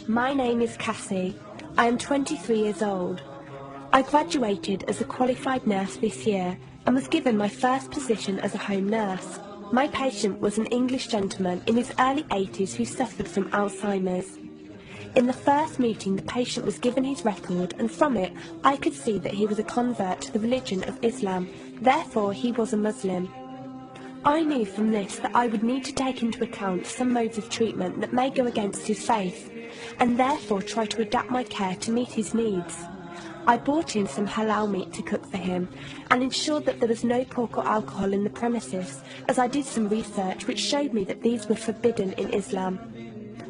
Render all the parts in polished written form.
My name is Cassie. I am 23 years old. I graduated as a qualified nurse this year and was given my first position as a home nurse. My patient was an English gentleman in his early 80s who suffered from Alzheimer's. In the first meeting, the patient was given his record, and from it I could see that he was a convert to the religion of Islam, therefore he was a Muslim. I knew from this that I would need to take into account some modes of treatment that may go against his faith, and therefore try to adapt my care to meet his needs. I bought in some halal meat to cook for him, and ensured that there was no pork or alcohol in the premises, as I did some research which showed me that these were forbidden in Islam.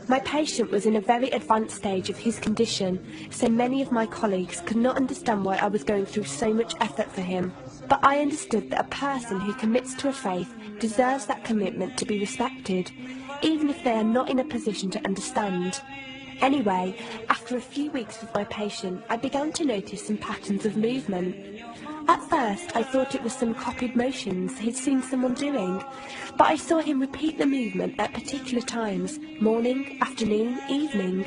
My patient was in a very advanced stage of his condition, so many of my colleagues could not understand why I was going through so much effort for him. But I understood that a person who commits to a faith deserves that commitment to be respected, even if they are not in a position to understand. Anyway, after a few weeks with my patient, I began to notice some patterns of movement. At first, I thought it was some copied motions he'd seen someone doing, but I saw him repeat the movement at particular times, morning, afternoon, evening.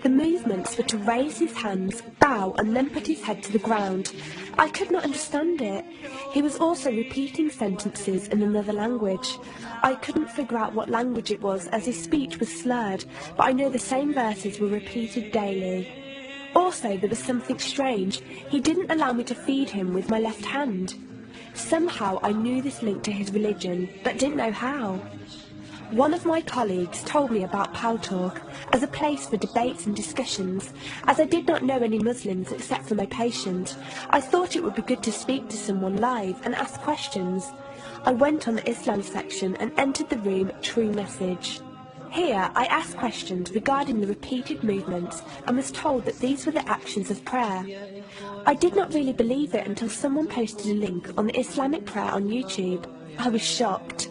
The movements were to raise his hands, bow, and then put his head to the ground. I could not understand it. He was also repeating sentences in another language. I couldn't figure out what language it was, as his speech was slurred, but I know the same verses were repeated daily. Also, there was something strange. He didn't allow me to feed him with my left hand. Somehow I knew this linked to his religion, but didn't know how. One of my colleagues told me about Pal Talk as a place for debates and discussions. As I did not know any Muslims except for my patient, I thought it would be good to speak to someone live and ask questions. I went on the Islam section and entered the room True Message. Here I asked questions regarding the repeated movements and was told that these were the actions of prayer. I did not really believe it until someone posted a link on the Islamic prayer on YouTube. I was shocked.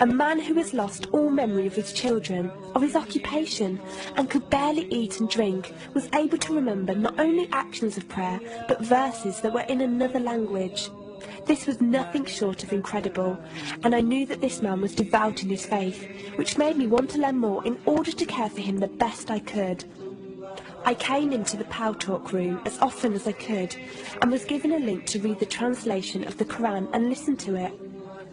A man who has lost all memory of his children, of his occupation, and could barely eat and drink, was able to remember not only actions of prayer, but verses that were in another language. This was nothing short of incredible, and I knew that this man was devout in his faith, which made me want to learn more in order to care for him the best I could. I came into the Pal Talk room as often as I could, and was given a link to read the translation of the Quran and listen to it.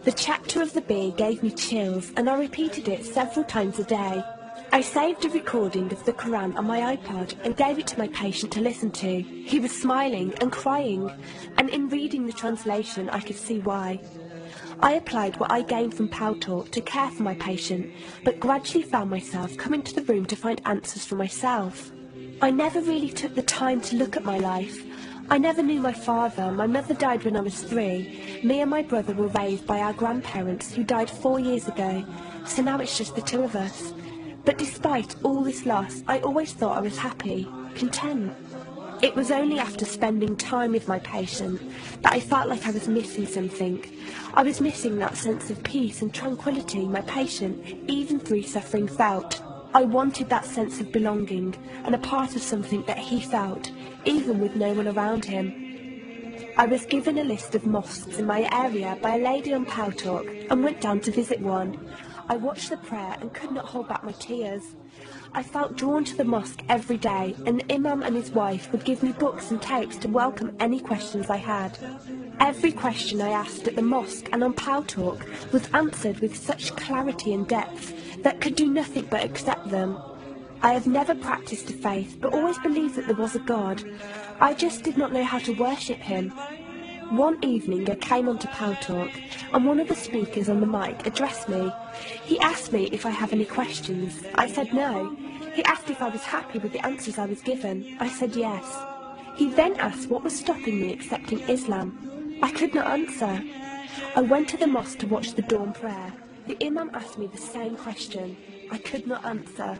The chapter of the bee gave me chills, and I repeated it several times a day. I saved a recording of the Quran on my iPod and gave it to my patient to listen to. He was smiling and crying, and in reading the translation I could see why. I applied what I gained from Pal Talk to care for my patient, but gradually found myself coming to the room to find answers for myself. I never really took the time to look at my life. I never knew my father. My mother died when I was 3. Me and my brother were raised by our grandparents, who died 4 years ago, so now it's just the two of us. But despite all this loss, I always thought I was happy, content. It was only after spending time with my patient that I felt like I was missing something. I was missing that sense of peace and tranquility my patient, even through suffering, felt. I wanted that sense of belonging and a part of something that he felt, even with no one around him. I was given a list of mosques in my area by a lady on Pal Talk and went down to visit one. I watched the prayer and could not hold back my tears. I felt drawn to the mosque every day, and the imam and his wife would give me books and tapes to welcome any questions I had. Every question I asked at the mosque and on Pal Talk was answered with such clarity and depth that could do nothing but accept them. I have never practiced a faith, but always believed that there was a God. I just did not know how to worship him. One evening I came onto Pal Talk, and one of the speakers on the mic addressed me. He asked me if I have any questions. I said no. He asked if I was happy with the answers I was given. I said yes. He then asked what was stopping me accepting Islam. I could not answer. I went to the mosque to watch the dawn prayer. The imam asked me the same question. I could not answer.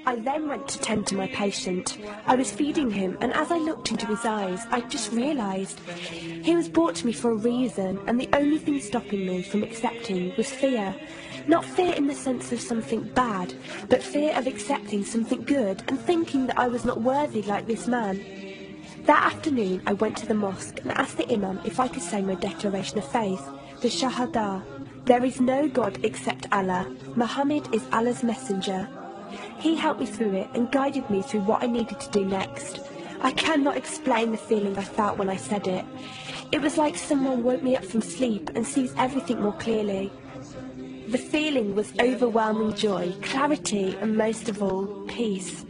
I then went to tend to my patient. I was feeding him, and as I looked into his eyes, I just realised he was brought to me for a reason, and the only thing stopping me from accepting was fear. Not fear in the sense of something bad, but fear of accepting something good and thinking that I was not worthy like this man. That afternoon I went to the mosque and asked the imam if I could say my declaration of faith, the Shahada. There is no God except Allah. Muhammad is Allah's messenger. He helped me through it and guided me through what I needed to do next. I cannot explain the feeling I felt when I said it. It was like someone woke me up from sleep and sees everything more clearly. The feeling was overwhelming joy, clarity, and most of all, peace.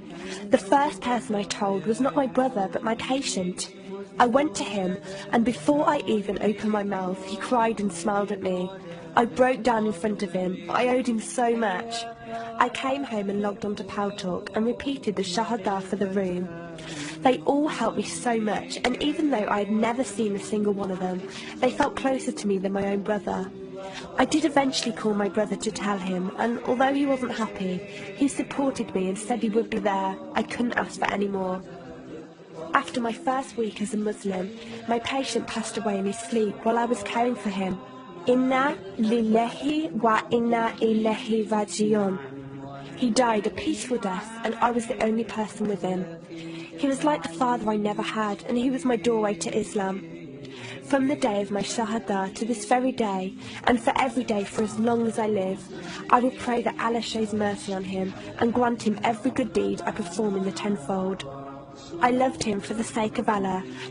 The first person I told was not my brother, but my patient. I went to him, and before I even opened my mouth, he cried and smiled at me. I broke down in front of him. I owed him so much. I came home and logged onto Paltalk and repeated the Shahada for the room. They all helped me so much, and even though I had never seen a single one of them, they felt closer to me than my own brother. I did eventually call my brother to tell him, and although he wasn't happy, he supported me and said he would be there. I couldn't ask for any more. After my first week as a Muslim, my patient passed away in his sleep while I was caring for him. Inna lillahi wa inna ilayhi raji'un. He died a peaceful death, and I was the only person with him. He was like the father I never had, and he was my doorway to Islam. From the day of my Shahada to this very day, and for every day for as long as I live, I will pray that Allah shows mercy on him and grant him every good deed I perform in the tenfold. I loved him for the sake of Allah.